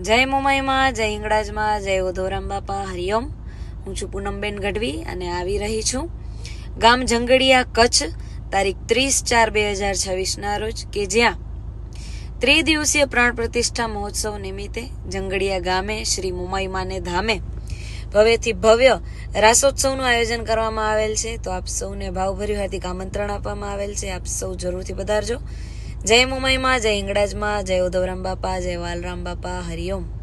જય મોમાઈમાં, જય હિંગળાજમાં, જય ઉધોરામ બાપા, હરિઓમ. હું છું પૂનમબેન ગઢવી અને આવી રહી છું ગામ જંગડિયા, કચ્છ, તારીખ 30/4/2026 રોજ, કે જ્યાં ત્રિદિવસીય પ્રાણ પ્રતિષ્ઠા મહોત્સવ નિમિત્તે જંગડિયા ગામે શ્રી મોમાઈમાને ધામે ભવ્યથી ભવ્ય રાસોત્સવનું આયોજન કરવામાં આવેલ છે. તો આપ સૌને ભાવભર્યું હાર્દિક આમંત્રણ આપવામાં આવેલ છે. આપ સૌ જરૂરથી પધારજો. જય મોમાઈમાં, જય હિંગળાજમાં, જય ઉધવરામ બાપા, જય વાલરામ બાપા, હરિઓમ.